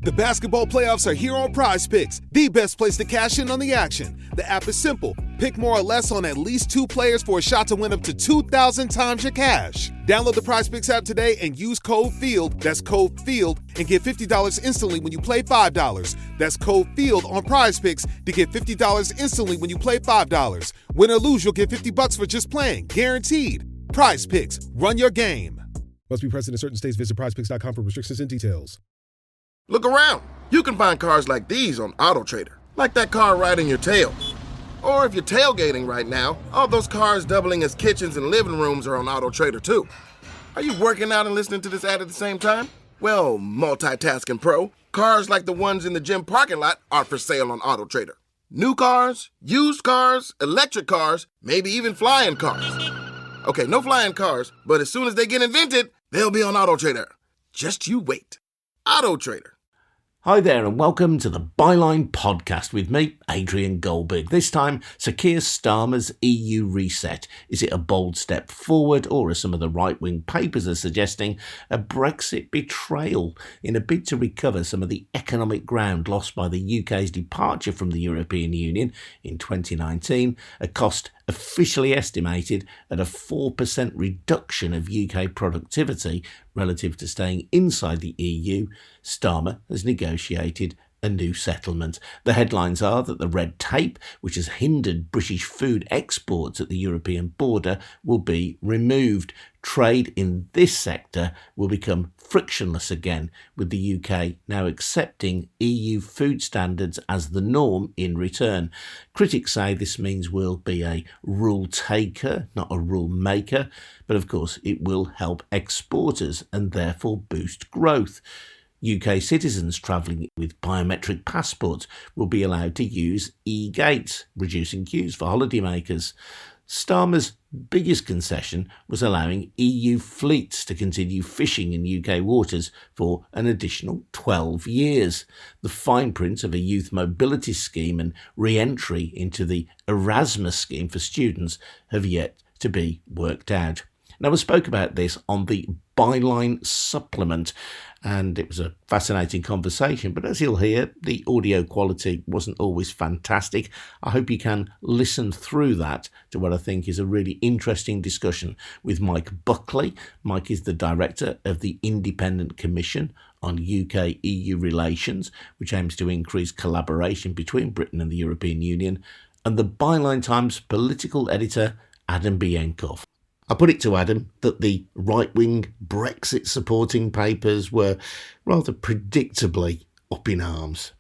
The basketball playoffs are here on Prize Picks, the best place to cash in on the action. The app is simple. Pick more or less on at least 2 players for a shot to win up to 2,000 times your cash. Download the Prize Picks app today and use code FIELD, that's code FIELD, and get $50 instantly when you play $5. That's code FIELD on Prize Picks to get $50 instantly when you play $5. Win or lose, you'll get $50 for just playing, guaranteed. Prize Picks, run your game. Must be present in certain states. Visit prizepicks.com for restrictions and details. Look around. You can find cars like these on AutoTrader, like that car right in your tail. Or if you're tailgating right now, all those cars doubling as kitchens and living rooms are on AutoTrader too. Are you working out and listening to this ad at the same time? Well, multitasking pro, cars like the ones in the gym parking lot are for sale on AutoTrader. New cars, used cars, electric cars, maybe even flying cars. Okay, no flying cars, but as soon as they get invented, they'll be on AutoTrader. Just you wait. AutoTrader. Hi there and welcome to the Byline podcast with me, Adrian Goldberg. This time, Sir Keir Starmer's EU reset. Is it a bold step forward, or as some of the right-wing papers are suggesting, a Brexit betrayal in a bid to recover some of the economic ground lost by the UK's departure from the European Union in 2019, a cost officially estimated at a 4% reduction of UK productivity relative to staying inside the EU. Starmer has negotiated a new settlement. The headlines are that the red tape, which has hindered British food exports at the European border, will be removed. Trade in this sector will become frictionless again, with the UK now accepting EU food standards as the norm in return. Critics say this means we'll be a rule taker, not a rule maker, but of course it will help exporters and therefore boost growth. UK citizens travelling with biometric passports will be allowed to use e-gates, reducing queues for holidaymakers. Starmer's biggest concession was allowing EU fleets to continue fishing in UK waters for an additional 12 years. The fine print of a youth mobility scheme and re-entry into the Erasmus scheme for students have yet to be worked out. Now, we spoke about this on the Byline supplement, and it was a fascinating conversation, but as you'll hear, the audio quality wasn't always fantastic. I hope you can listen through that to what I think is a really interesting discussion with Mike Buckley. Mike is the director of the Independent Commission on UK-EU relations, which aims to increase collaboration between Britain and the European Union, and the Byline Times political editor, Adam Bienkov. I put it to Adam that the right-wing Brexit-supporting papers were rather predictably up in arms.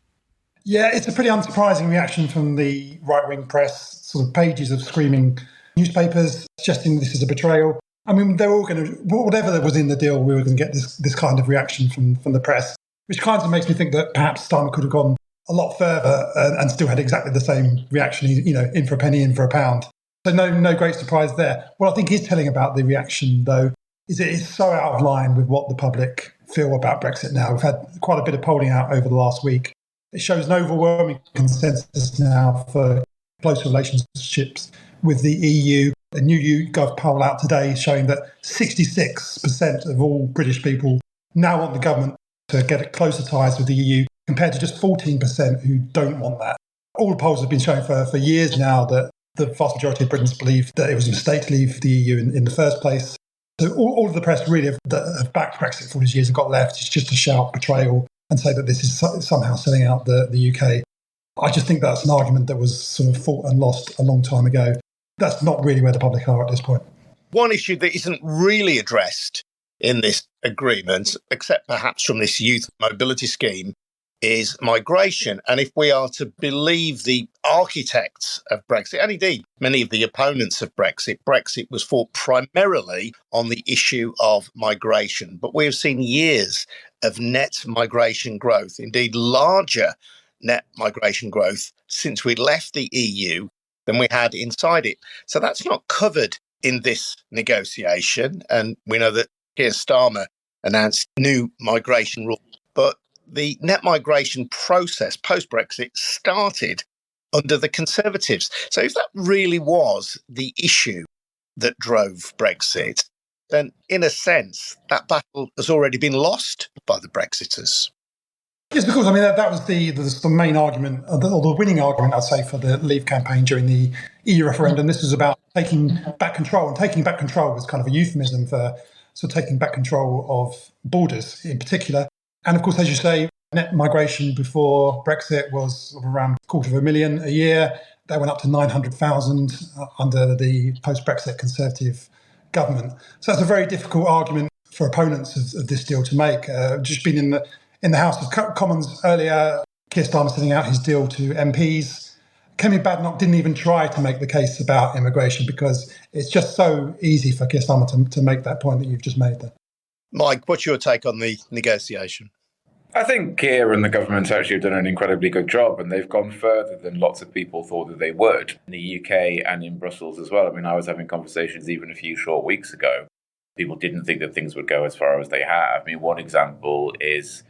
Yeah, it's a pretty unsurprising reaction from the right-wing press, sort of pages of screaming newspapers suggesting this is a betrayal. I mean, they were all going to, whatever was in the deal, we were going to get this kind of reaction from the press, which kind of makes me think that perhaps Starmer could have gone a lot further and still had exactly the same reaction, in for a penny, in for a pound. So no great surprise there. What I think is telling about the reaction, though, is it is so out of line with what the public feel about Brexit now. We've had quite a bit of polling out over the last week. It shows an overwhelming consensus now for close relationships with the EU. A new YouGov poll out today showing that 66% of all British people now want the government to get closer ties with the EU, compared to just 14% who don't want that. All the polls have been showing for years now that the vast majority of Britons believe that it was a mistake to leave the EU in the first place. So all of the press really that have backed Brexit for all these years have got left is just to shout betrayal and say that this is somehow selling out the UK. I just think that's an argument that was sort of fought and lost a long time ago. That's not really where the public are at this point. One issue that isn't really addressed in this agreement, except perhaps from this youth mobility scheme, is migration. And if we are to believe the architects of Brexit, and indeed many of the opponents of Brexit, Brexit was fought primarily on the issue of migration. But we have seen years of net migration growth, indeed larger net migration growth since we left the EU than we had inside it. So that's not covered in this negotiation. And we know that Keir Starmer announced new migration rules, but the net migration process post-Brexit started under the Conservatives. So if that really was the issue that drove Brexit, then in a sense, that battle has already been lost by the Brexiters. Yes, because I mean that was the main argument, or the winning argument, I'd say, for the Leave campaign during the EU referendum. This was about taking back control, and taking back control was kind of a euphemism for taking back control of borders in particular. And of course, as you say, net migration before Brexit was sort of around 250,000 a year. That went up to 900,000 under the post-Brexit Conservative government. So that's a very difficult argument for opponents of this deal to make. Just been in the House of Commons earlier, Keir Starmer sending out his deal to MPs. Kemi Badenoch didn't even try to make the case about immigration because it's just so easy for Keir Starmer to make that point that you've just made there. Mike, what's your take on the negotiation? I think Keir and the government actually have done an incredibly good job, and they've gone further than lots of people thought that they would in the UK and in Brussels as well. I mean, I was having conversations even a few short weeks ago. People didn't think that things would go as far as they have. I mean, one example is,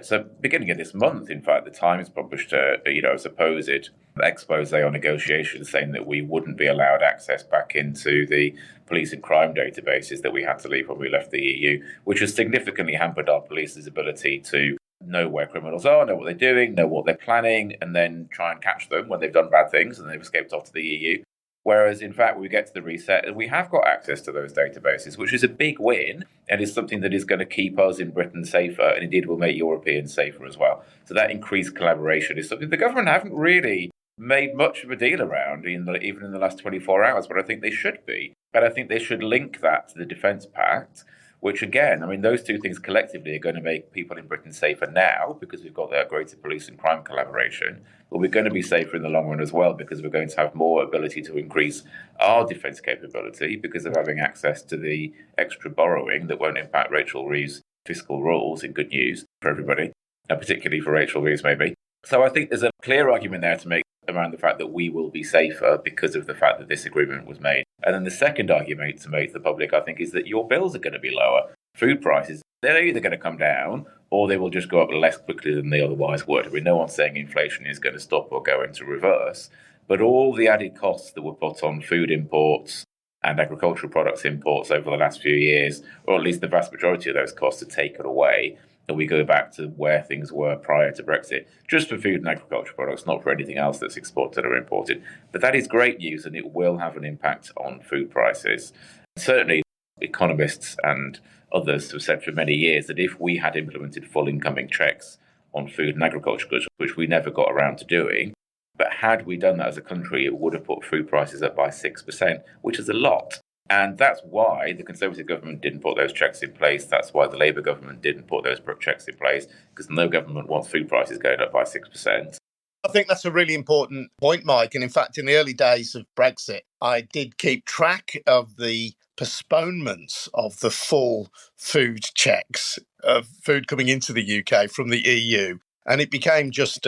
so beginning of this month, in fact, the Times published a supposed expose on negotiations saying that we wouldn't be allowed access back into the police and crime databases that we had to leave when we left the EU, which has significantly hampered our police's ability to know where criminals are, know what they're doing, know what they're planning, and then try and catch them when they've done bad things and they've escaped off to the EU. Whereas, in fact, we get to the reset and we have got access to those databases, which is a big win and is something that is going to keep us in Britain safer and indeed will make Europeans safer as well. So that increased collaboration is something the government haven't really made much of a deal around, even in the last 24 hours, but I think they should be. But I think they should link that to the Defence Pact, which again, I mean, those two things collectively are going to make people in Britain safer now because we've got that greater police and crime collaboration. But we're going to be safer in the long run as well because we're going to have more ability to increase our defence capability because of having access to the extra borrowing that won't impact Rachel Reeves' fiscal rules, in good news for everybody, and particularly for Rachel Reeves maybe. So I think there's a clear argument there to make around the fact that we will be safer because of the fact that this agreement was made. And then the second argument to make to the public, I think, is that your bills are going to be lower. Food prices, they're either going to come down or they will just go up less quickly than they otherwise would. I mean, no one's saying inflation is going to stop or go into reverse, but all the added costs that were put on food imports and agricultural products imports over the last few years, or at least the vast majority of those costs, are taken away. And we go back to where things were prior to Brexit, just for food and agricultural products, not for anything else that's exported or imported. But that is great news, and it will have an impact on food prices. Certainly, economists and others have said for many years that if we had implemented full incoming checks on food and agriculture goods, which we never got around to doing, but had we done that as a country, it would have put food prices up by 6%, which is a lot. And that's why the Conservative government didn't put those checks in place. That's why the Labour government didn't put those checks in place, because no government wants food prices going up by 6%. I think that's a really important point, Mike. And in fact, in the early days of Brexit, I did keep track of the postponements of the full food checks of food coming into the UK from the EU. And it became just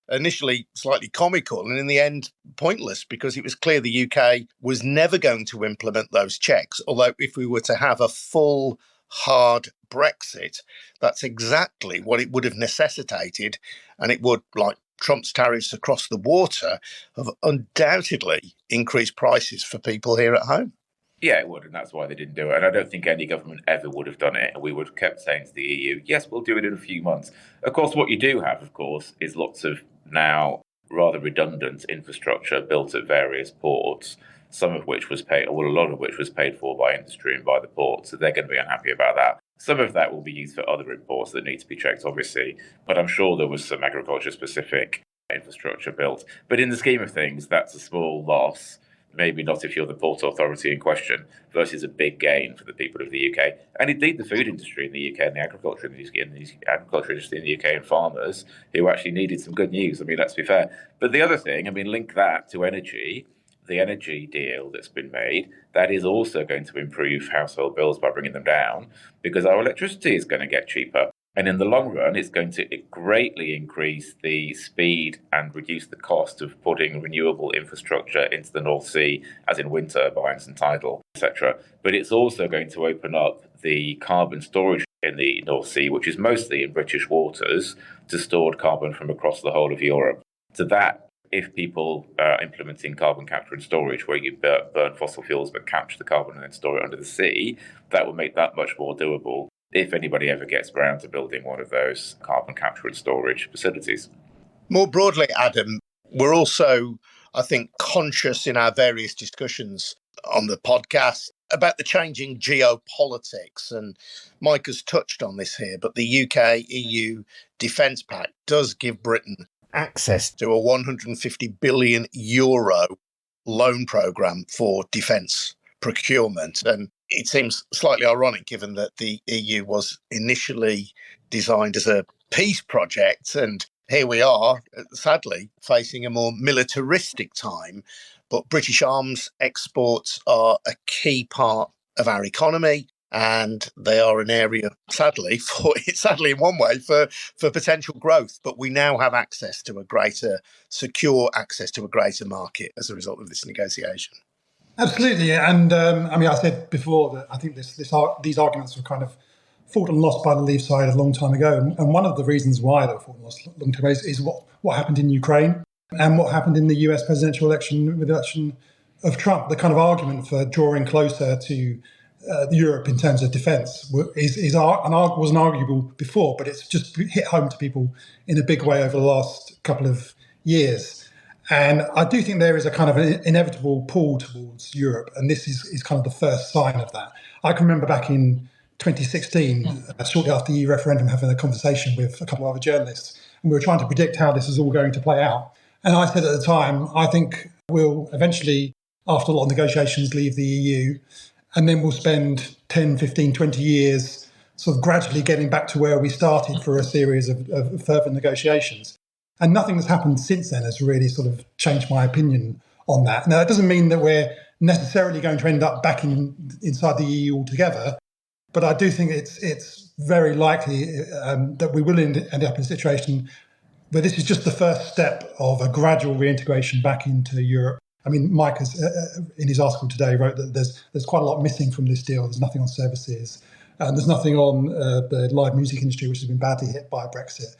initially slightly comical and in the end pointless because it was clear the UK was never going to implement those checks. Although if we were to have a full, hard Brexit, that's exactly what it would have necessitated. And it would, like Trump's tariffs across the water, have undoubtedly increased prices for people here at home. Yeah, it would, and that's why they didn't do it. And I don't think any government ever would have done it. And we would have kept saying to the EU, yes, we'll do it in a few months. Of course, what you do have, of course, is lots of now rather redundant infrastructure built at various ports, some of which was paid, or a lot of which was paid for by industry and by the port. So they're going to be unhappy about that. Some of that will be used for other imports that need to be checked, obviously. But I'm sure there was some agriculture-specific infrastructure built. But in the scheme of things, that's a small loss. Maybe not if you're the port authority in question, versus a big gain for the people of the UK. And indeed the food industry in the UK and the agriculture industry in the UK and farmers who actually needed some good news. I mean, let's be fair. But the other thing, I mean, link that to energy, the energy deal that's been made, that is also going to improve household bills by bringing them down because our electricity is going to get cheaper. And in the long run, it's going to greatly increase the speed and reduce the cost of putting renewable infrastructure into the North Sea, as in wind turbines and tidal, etc. But it's also going to open up the carbon storage in the North Sea, which is mostly in British waters, to stored carbon from across the whole of Europe. So that if people are implementing carbon capture and storage, where you burn fossil fuels but capture the carbon and then store it under the sea, that would make that much more doable if anybody ever gets around to building one of those carbon capture and storage facilities. More broadly, Adam, we're also, I think, conscious in our various discussions on the podcast about the changing geopolitics. And Mike has touched on this here, but the UK-EU Defence Pact does give Britain access to a €150 billion loan programme for defence procurement. And it seems slightly ironic given that the EU was initially designed as a peace project, and here we are, sadly, facing a more militaristic time. But British arms exports are a key part of our economy, and they are an area, sadly in one way, for potential growth. But we now have secure access to a greater market as a result of this negotiation. Absolutely. And I said before that I think these arguments were kind of fought and lost by the Leave side a long time ago. And one of the reasons why they were fought and lost a long time ago is what happened in Ukraine and what happened in the US presidential election with the election of Trump. The kind of argument for drawing closer to Europe in terms of defence wasn't arguable before, but it's just hit home to people in a big way over the last couple of years. And I do think there is a kind of an inevitable pull towards Europe, and this is kind of the first sign of that. I can remember back in 2016, shortly after the EU referendum, having a conversation with a couple of other journalists, and we were trying to predict how this is all going to play out. And I said at the time, I think we'll eventually, after a lot of negotiations, leave the EU, and then we'll spend 10, 15, 20 years sort of gradually getting back to where we started for a series of further negotiations. And nothing that's happened since then has really sort of changed my opinion on that. Now, that doesn't mean that we're necessarily going to end up back inside the EU altogether, but I do think it's very likely that we will end up in a situation where this is just the first step of a gradual reintegration back into Europe. I mean, Mike has, in his article today, wrote that there's quite a lot missing from this deal. There's nothing on services, and there's nothing on the live music industry, which has been badly hit by Brexit.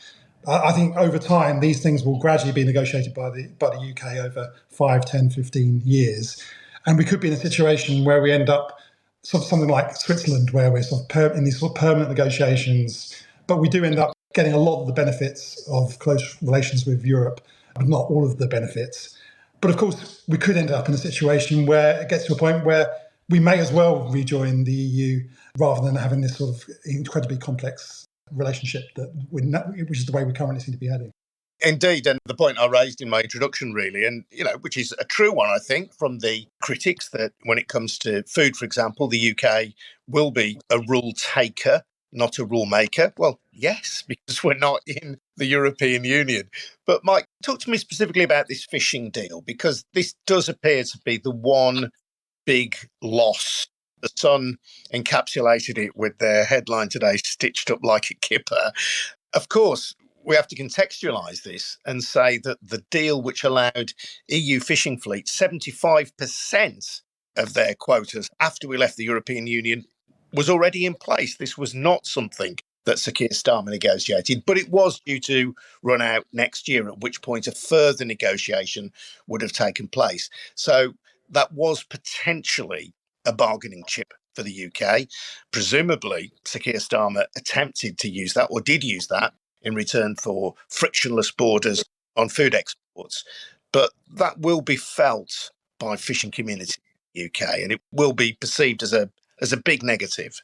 I think over time, these things will gradually be negotiated by the UK over 5, 10, 15 years. And we could be in a situation where we end up sort of something like Switzerland, where we're sort of in these sort of permanent negotiations, but we do end up getting a lot of the benefits of close relations with Europe, but not all of the benefits. But of course, we could end up in a situation where it gets to a point where we may as well rejoin the EU rather than having this sort of incredibly complex relationship which is the way we currently seem to be heading. Indeed, and the point I raised in my introduction, really, and which is a true one, I think, from the critics, that when it comes to food, for example, the UK will be a rule taker, not a rule maker. Well, yes, because we're not in the European Union. But Mike, talk to me specifically about this fishing deal, because this does appear to be the one big loss. The Sun encapsulated it with their headline today, "Stitched Up Like a Kipper." Of course, we have to contextualise this and say that the deal which allowed EU fishing fleets 75% of their quotas after we left the European Union was already in place. This was not something that Sir Keir Starmer negotiated, but it was due to run out next year, at which point a further negotiation would have taken place. So that was potentially a bargaining chip for the UK. Presumably, Sir Keir Starmer attempted to use that, or did use that, in return for frictionless borders on food exports. But that will be felt by fishing community in the UK, and it will be perceived as a big negative.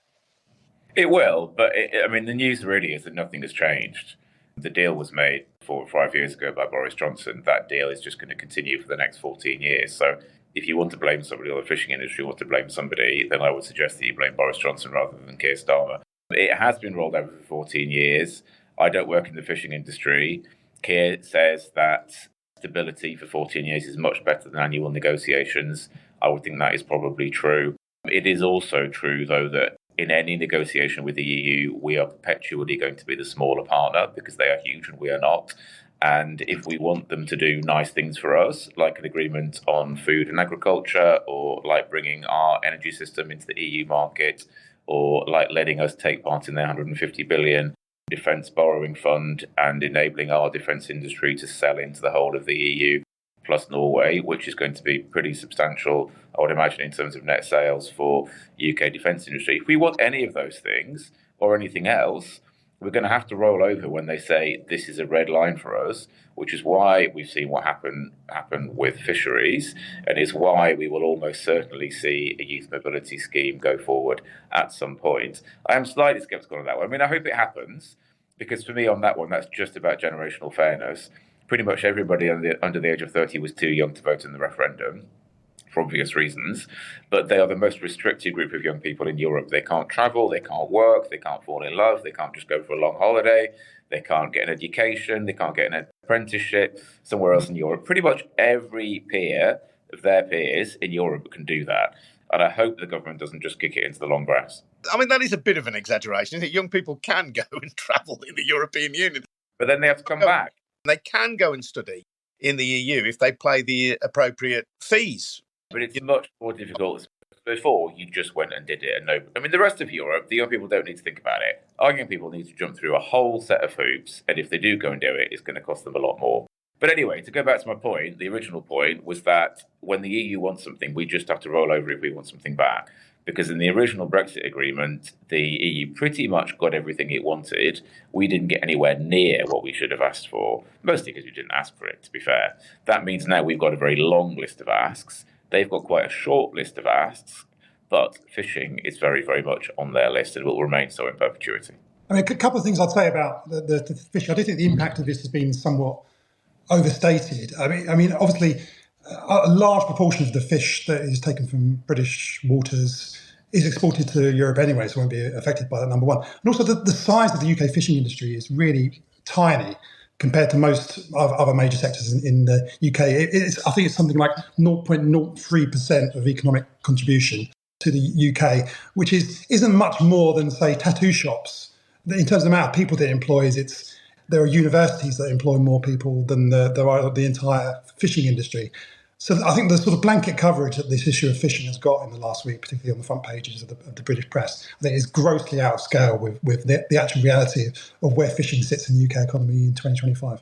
It will, but the news really is that nothing has changed. The deal was made 4 or 5 years ago by Boris Johnson. That deal is just going to continue for the next 14 years. So if you want to blame somebody or the fishing industry, want to blame somebody, then I would suggest that you blame Boris Johnson rather than Keir Starmer. It has been rolled over for 14 years. I don't work in the fishing industry. Keir says that stability for 14 years is much better than annual negotiations. I would think that is probably true. It is also true, though, that in any negotiation with the EU, we are perpetually going to be the smaller partner because they are huge and we are not. And if we want them to do nice things for us, like an agreement on food and agriculture, or like bringing our energy system into the EU market, or like letting us take part in their 150 billion defence borrowing fund and enabling our defence industry to sell into the whole of the EU, plus Norway, which is going to be pretty substantial, I would imagine, in terms of net sales for UK defence industry. If we want any of those things or anything else, we're going to have to roll over when they say this is a red line for us, which is why we've seen what happen with fisheries, and is why we will almost certainly see a youth mobility scheme go forward at some point. I am slightly sceptical on that one. I mean, I hope it happens, because for me on that one, that's just about generational fairness. Pretty much everybody under the age of 30 was too young to vote in the referendum, for obvious reasons, but they are the most restricted group of young people in Europe. They can't travel, they can't work, they can't fall in love, they can't just go for a long holiday, they can't get an education, they can't get an apprenticeship somewhere else in Europe. Pretty much every peer of their peers in Europe can do that. And I hope the government doesn't just kick it into the long grass. I mean, that is a bit of an exaggeration, isn't it? Young people can go and travel in the European Union. But then they have to come back. They can go and study in the EU if they pay the appropriate fees. But it's much more difficult. Before, you just went and did it. The rest of Europe, the young people don't need to think about it. Our young people need to jump through a whole set of hoops. And if they do go and do it, it's going to cost them a lot more. But anyway, to go back to my point, the original point was that when the EU wants something, we just have to roll over if we want something back. Because in the original Brexit agreement, the EU pretty much got everything it wanted. We didn't get anywhere near what we should have asked for, mostly because we didn't ask for it, to be fair. That means now we've got a very long list of asks. They've got quite a short list of asks, but fishing is very, very much on their list and will remain so in perpetuity. I mean, a couple of things I'd say about the fishing. I do think the impact of this has been somewhat overstated. I mean, obviously, a large proportion of the fish that is taken from British waters is exported to Europe anyway, so it won't be affected by that, number one. And also, the size of the UK fishing industry is really tiny compared to most of other major sectors in the UK. I think it's something like 0.03% of economic contribution to the UK, which isn't much more than, say, tattoo shops. In terms of the amount of people that it employs, there are universities that employ more people than there are the entire fishing industry. So I think the sort of blanket coverage that this issue of fishing has got in the last week, particularly on the front pages of the British press, I think is grossly out of scale with the actual reality of where fishing sits in the UK economy in 2025.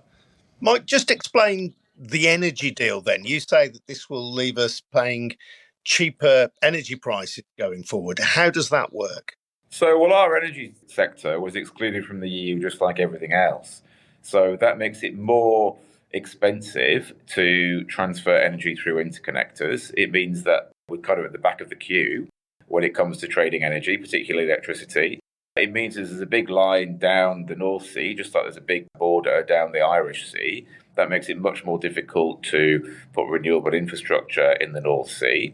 Mike, just explain the energy deal then. You say that this will leave us paying cheaper energy prices going forward. How does that work? So, our energy sector was excluded from the EU just like everything else. So that makes it more expensive to transfer energy through interconnectors. It means that we're kind of at the back of the queue when it comes to trading energy, particularly electricity. It means there's a big line down the North Sea, just like there's a big border down the Irish Sea. That makes it much more difficult to put renewable infrastructure in the North Sea.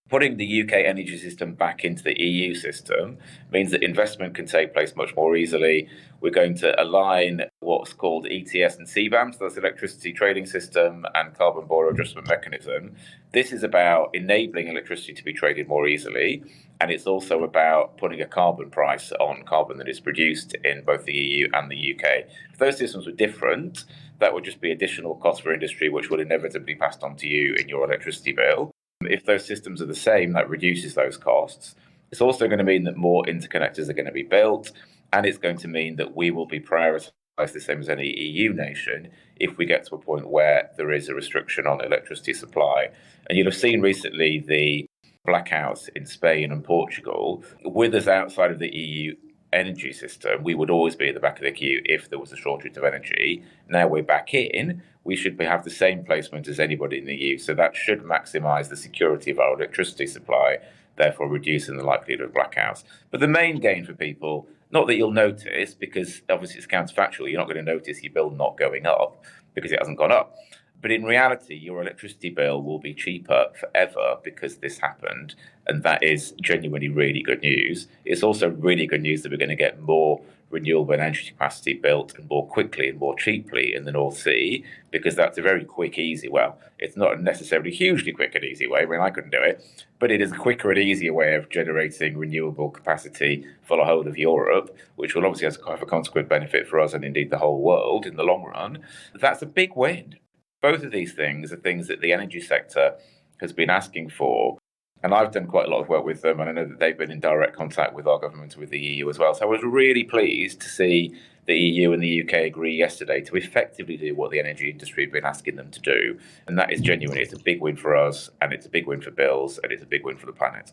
Putting the UK energy system back into the EU system means that investment can take place much more easily. We're going to align what's called ETS and CBAM, so that's electricity trading system and carbon border adjustment mechanism. This is about enabling electricity to be traded more easily, and it's also about putting a carbon price on carbon that is produced in both the EU and the UK. If those systems were different, that would just be additional cost for industry, which would inevitably be passed on to you in your electricity bill. If those systems are the same, that reduces those costs. It's also going to mean that more interconnectors are going to be built, and it's going to mean that we will be prioritised the same as any EU nation if we get to a point where there is a restriction on electricity supply. And you'll have seen recently the blackouts in Spain and Portugal. With us outside of the EU energy system, we would always be at the back of the queue if there was a shortage of energy. Now we're back in, we should have the same placement as anybody in the EU. So that should maximise the security of our electricity supply, therefore reducing the likelihood of blackouts. But the main gain for people, not that you'll notice, because obviously it's counterfactual, you're not going to notice your bill not going up because it hasn't gone up. But in reality, your electricity bill will be cheaper forever because this happened. And that is genuinely really good news. It's also really good news that we're going to get more renewable energy capacity built and more quickly and more cheaply in the North Sea, because that's a very quick, easy, well, it's not necessarily hugely quick and easy way. I mean, I couldn't do it, but it is a quicker and easier way of generating renewable capacity for the whole of Europe, which will obviously have a consequent benefit for us and indeed the whole world in the long run. That's a big win. Both of these things are things that the energy sector has been asking for And I've done quite a lot of work with them, and I know that they've been in direct contact with our government, with the EU as well. So I was really pleased to see the EU and the UK agree yesterday to effectively do what the energy industry had been asking them to do. And that is genuinely, it's a big win for us, and it's a big win for bills, and it's a big win for the planet.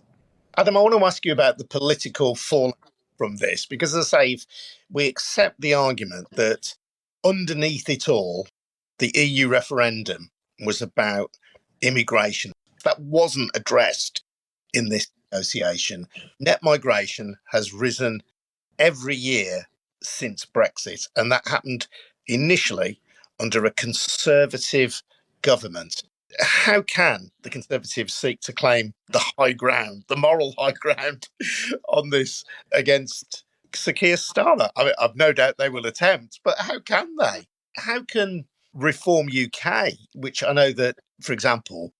Adam, I want to ask you about the political fallout from this, because as I say, if we accept the argument that underneath it all, the EU referendum was about immigration, that wasn't addressed in this negotiation. Net migration has risen every year since Brexit, and that happened initially under a Conservative government. How can the Conservatives seek to claim the high ground, the moral high ground on this against Sir Keir Starmer? I mean, I've no doubt they will attempt, but how can they? How can Reform UK, which I know that, for example,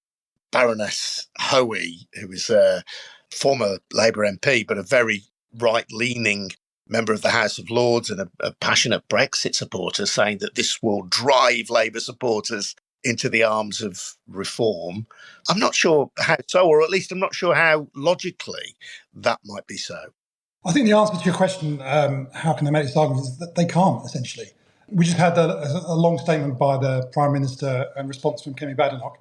Baroness Hoey, who is a former Labour MP, but a very right-leaning member of the House of Lords and a passionate Brexit supporter, saying that this will drive Labour supporters into the arms of reform. I'm not sure how so, or at least I'm not sure how logically that might be so. I think the answer to your question, how can they make this argument, is that they can't, essentially. We just had a long statement by the Prime Minister in response from Kemi Badenoch,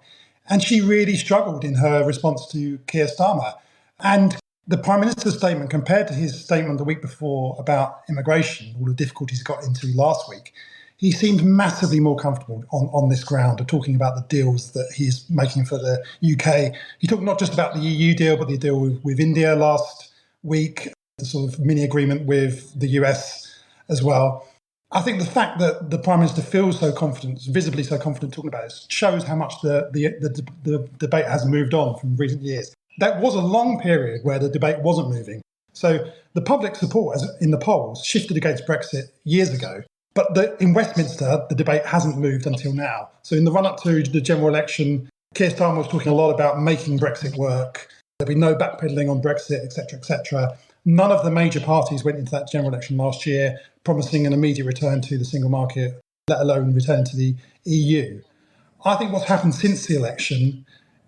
and she really struggled in her response to Keir Starmer. And the Prime Minister's statement, compared to his statement the week before about immigration, all the difficulties he got into last week, he seemed massively more comfortable on this ground of talking about the deals that he's making for the UK. He talked not just about the EU deal, but the deal with India last week, the sort of mini agreement with the US as well. I think the fact that the Prime Minister feels so confident, visibly so confident talking about it, shows how much the debate has moved on from recent years. That was a long period where the debate wasn't moving. So the public support in the polls shifted against Brexit years ago. But in Westminster, the debate hasn't moved until now. So in the run-up to the general election, Keir Starmer was talking a lot about making Brexit work. There'll be no backpedaling on Brexit, etc., etc. None of the major parties went into that general election last year promising an immediate return to the single market, let alone return to the EU. I think what's happened since the election,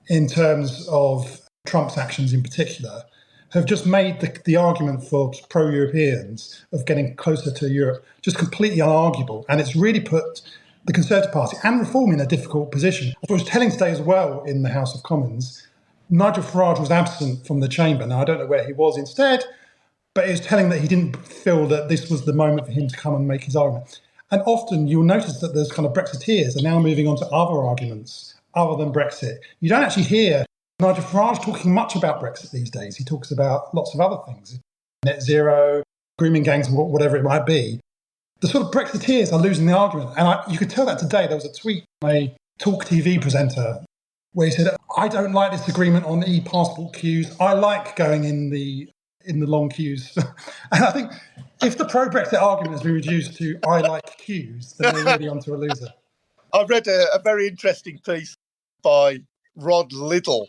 in terms of Trump's actions in particular, have just made the argument for pro-Europeans of getting closer to Europe just completely unarguable. And it's really put the Conservative Party and Reform in a difficult position. I was telling today as well in the House of Commons, Nigel Farage was absent from the chamber. Now, I don't know where he was instead, but it was telling that he didn't feel that this was the moment for him to come and make his argument. And often you'll notice that there's kind of Brexiteers are now moving on to other arguments other than Brexit. You don't actually hear Nigel Farage talking much about Brexit these days. He talks about lots of other things, net zero, grooming gangs, whatever it might be. The sort of Brexiteers are losing the argument. And you could tell that today. There was a tweet from a Talk TV presenter where he said, I don't like this agreement on e-passport queues. I like going in the long queues. And I think if the pro-Brexit argument has been reduced to I like queues, then they're really onto a loser. I read a very interesting piece by Rod Liddell,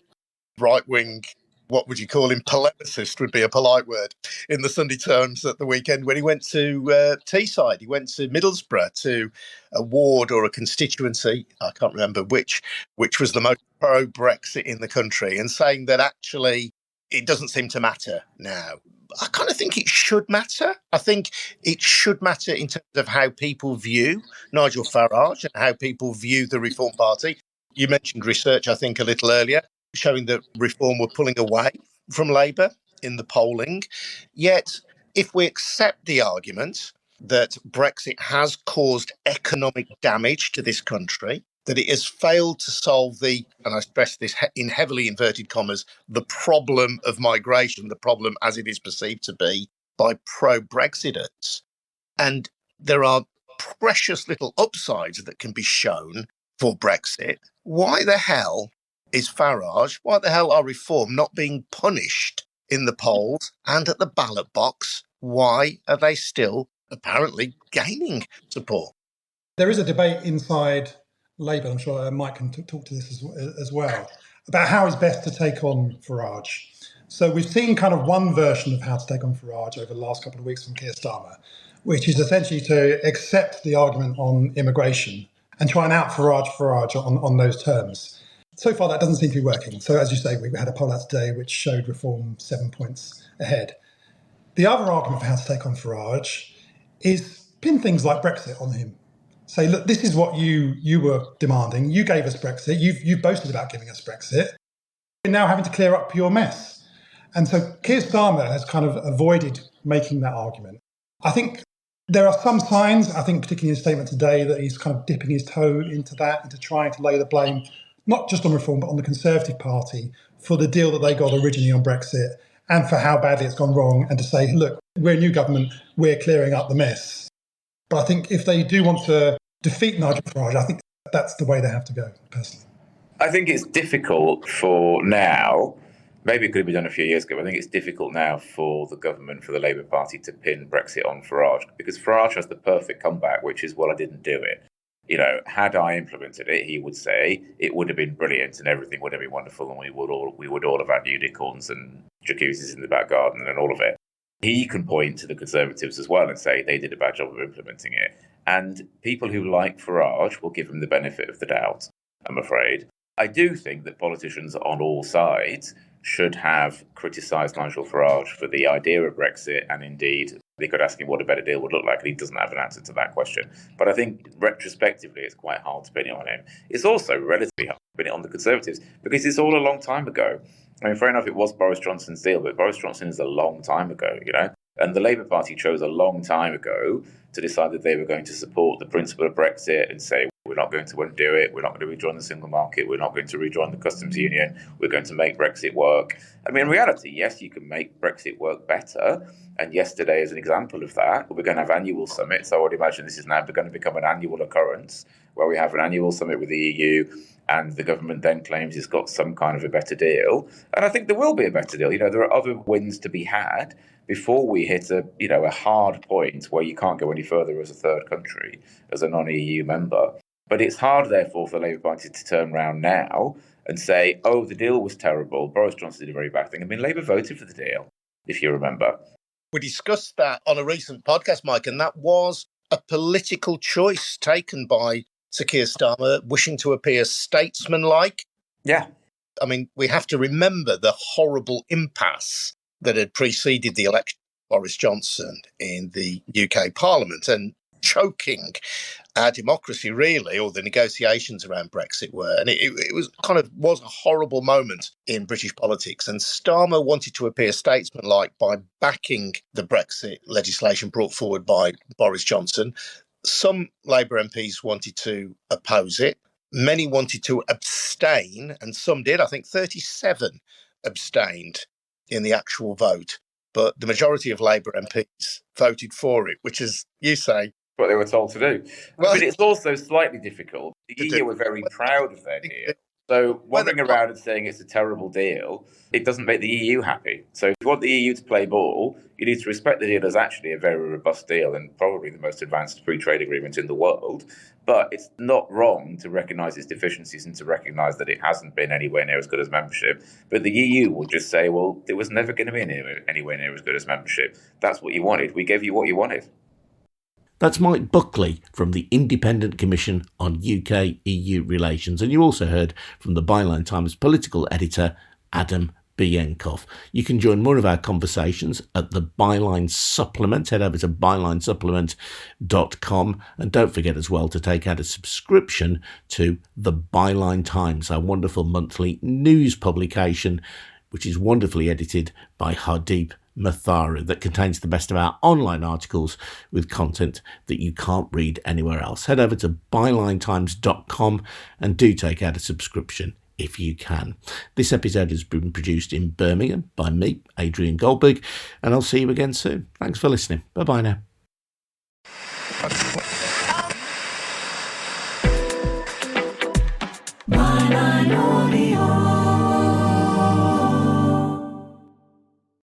right-wing, what would you call him, polemicist would be a polite word, in the Sunday Times at the weekend when he went to Teesside. He went to Middlesbrough, to a ward or a constituency, I can't remember which was the most pro-Brexit in the country, and saying that actually it doesn't seem to matter now. I kind of think it should matter. I think it should matter in terms of how people view Nigel Farage and how people view the Reform Party. You mentioned research, I think, a little earlier, showing that Reform were pulling away from Labour in the polling. Yet, if we accept the argument that Brexit has caused economic damage to this country, that it has failed to solve the, and I stress this in heavily inverted commas, the problem of migration, the problem as it is perceived to be by pro-Brexiters. And there are precious little upsides that can be shown for Brexit. Why the hell is Farage, why the hell are Reform not being punished in the polls and at the ballot box? Why are they still apparently gaining support? There is a debate inside Labour, I'm sure Mike can talk to this as well, about how it's best to take on Farage. So we've seen kind of one version of how to take on Farage over the last couple of weeks from Keir Starmer, which is essentially to accept the argument on immigration and try and out Farage on those terms. So far, that doesn't seem to be working. So as you say, we had a poll out today which showed Reform 7 points ahead. The other argument for how to take on Farage is pin things like Brexit on him. Say, look, this is what you were demanding. You gave us Brexit. You've boasted about giving us Brexit. We're now having to clear up your mess. And so Keir Starmer has kind of avoided making that argument. I think there are some signs, I think particularly in his statement today, that he's kind of dipping his toe into that, into trying to lay the blame, not just on Reform, but on the Conservative Party for the deal that they got originally on Brexit and for how badly it's gone wrong, and to say, look, we're a new government, we're clearing up the mess. But I think if they do want to defeat Nigel Farage, I think that's the way they have to go, personally. I think it's difficult for now. Maybe it could have been done a few years ago. But I think it's difficult now for the government, for the Labour Party to pin Brexit on Farage, because Farage has the perfect comeback, which is, well, I didn't do it. You know, had I implemented it, he would say it would have been brilliant and everything would have been wonderful, and we would all have had unicorns and jacuzzis in the back garden and all of it. He can point to the Conservatives as well and say they did a bad job of implementing it. And people who like Farage will give him the benefit of the doubt, I'm afraid. I do think that politicians on all sides should have criticised Nigel Farage for the idea of Brexit, and indeed they could ask him what a better deal would look like, and he doesn't have an answer to that question. But I think retrospectively it's quite hard to pin it on him. It's also relatively hard to pin it on the Conservatives because it's all a long time ago. I mean, fair enough, it was Boris Johnson's deal, but Boris Johnson is a long time ago, you know? And the Labour Party chose a long time ago to decide that they were going to support the principle of Brexit and say, we're not going to undo it, we're not going to rejoin the single market, we're not going to rejoin the customs union, we're going to make Brexit work. I mean, in reality, yes, you can make Brexit work better, and yesterday is an example of that. We're going to have annual summits. I would imagine this is now going to become an annual occurrence, where we have an annual summit with the EU, and the government then claims it's got some kind of a better deal. And I think there will be a better deal. You know, there are other wins to be had before we hit a hard point where you can't go any further as a third country, as a non-EU member. But it's hard, therefore, for the Labour Party to turn around now and say, oh, the deal was terrible, Boris Johnson did a very bad thing. I mean, Labour voted for the deal, if you remember. We discussed that on a recent podcast, Mike, and that was a political choice taken by Sir Keir Starmer, wishing to appear statesmanlike. Yeah. I mean, we have to remember the horrible impasse that had preceded the election of Boris Johnson in the UK Parliament and choking our democracy, really, or the negotiations around Brexit were. And it was a horrible moment in British politics. And Starmer wanted to appear statesmanlike by backing the Brexit legislation brought forward by Boris Johnson. Some Labour MPs wanted to oppose it. Many wanted to abstain, and some did. I think 37 abstained in the actual vote. But the majority of Labour MPs voted for it, which is, you say, what they were told to do. Well, but it's also slightly difficult. The EU were very proud of their deal. So wandering around and saying it's a terrible deal, it doesn't make the EU happy. So if you want the EU to play ball, you need to respect the deal as actually a very robust deal and probably the most advanced free trade agreement in the world. But it's not wrong to recognise its deficiencies and to recognise that it hasn't been anywhere near as good as membership. But the EU will just say, well, it was never going to be anywhere near as good as membership. That's what you wanted. We gave you what you wanted. That's Mike Buckley from the Independent Commission on UK-EU Relations. And you also heard from the Byline Times political editor, Adam Bienkov. You can join more of our conversations at the Byline Supplement. Head over to bylinesupplement.com. And don't forget as well to take out a subscription to the Byline Times, our wonderful monthly news publication, which is wonderfully edited by Hardeep Matharu, that contains the best of our online articles with content that you can't read anywhere else. Head over to bylinetimes.com and do take out a subscription if you can. This episode has been produced in Birmingham by me, Adrian Goldberg, and I'll see you again soon. Thanks for listening. Bye-bye now. Byline Audio.